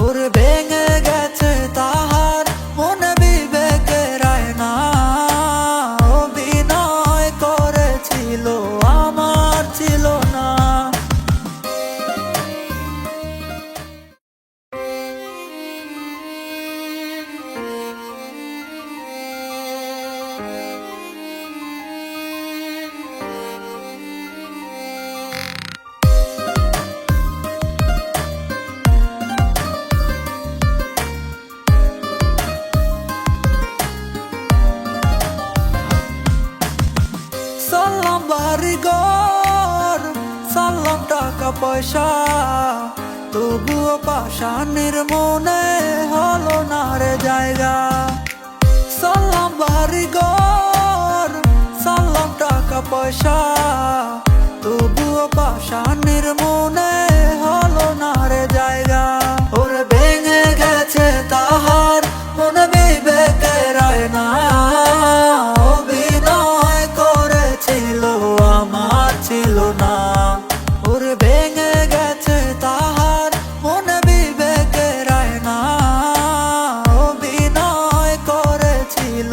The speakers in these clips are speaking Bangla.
ওরে ভেঙে গেছে তাহার মনে বিবেকের আয়না, অভিনয় করেছিল আমার ছিল না। সালাম বাড়িঘর, সালাম টাকা পয়সা, তবুও পাষাণের মনে হলো না রে জায়গা। সালাম বাড়িঘর, সালাম টাকা পয়সা, তবুও পাষাণের মনে হলো না রে জায়গা। ওরে ভেঙে গেছে তাহার মনে বিবেকের আয়না, অভিনয় করেছিল আমার ছিল না। ওরে ভেঙে গেছে তাহার মনে বিবেকের আয়না, অভিনয় করেছিল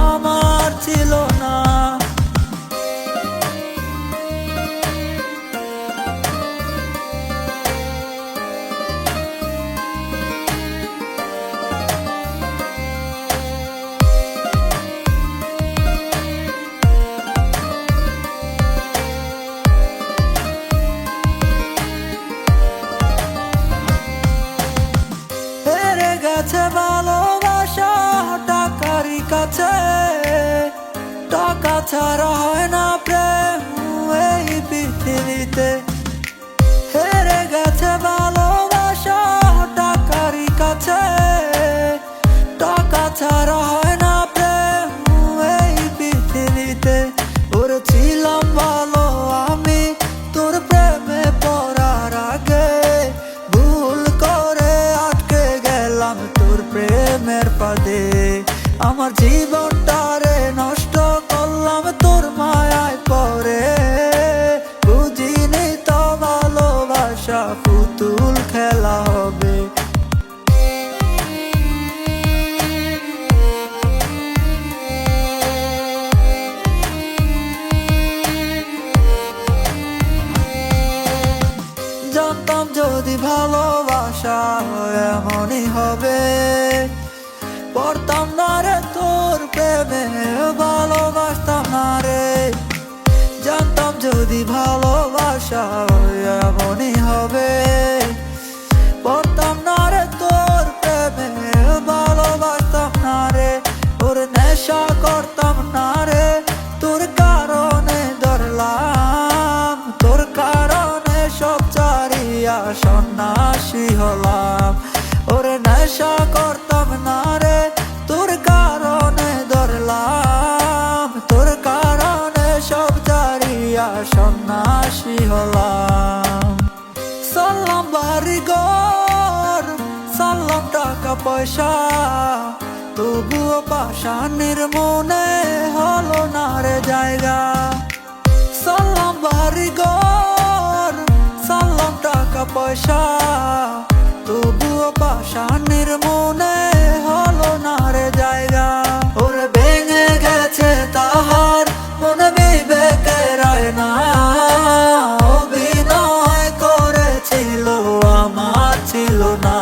আমার ছিল না। হেরে গেছে ভালোবাসা টাকারই কাছে, টাকা ছাড়া হয় না প্রেম এই পৃথিবীতে। হেরে গেছে ভালোবাসা টাকারই কাছে, টাকা ছাড়া হয় না প্রেম এই পৃথিবীতে। ওরে ছিলাম ভালো আমি তোর প্রেমে পড়ার আগে, ভুল করে আটকে গেলাম তোর প্রেমের ফাঁদে। আমার জীবনটারে নষ্ট করলাম তোর মায়ায় পড়ে, বুঝিনি তো ভালোবাসা পুতুল খেলা হবে। জানতাম যদি ভালোবাসা এমনই হবে, পড়তাম না রে তোর প্রেমে, ভালোবাসতাম না রে। জানতাম যদি ভালোবাসা এমনই হবে, পড়তাম না রে তোর প্রেমে, ভালোবাসতাম না রে। ওর নেশা করতাম না রে, তোর কারণে ধরলাম, তোর কারণে সব চারিয়া সন্ন্যাসী হলাম। ওরে নেশা করতাম না রে, তোর কারণে ধরলাম, তোর কারণে সব চারিয়া সন্ন্যাসী হলাম। সালাম বাড়িঘর, সালাম টাকা পয়সা, তবুও পাষাণের মনে হলো না রে জায়গা। সালাম বাড়িঘর, সালাম টাকা পয়সা, তবুও পাষাণের মনে হলো না রে জায়গা। ওরে ভেঙে গেছে তাহার মনে বিবেকের আয়না, অভিনয় করেছিল আমার ছিল না।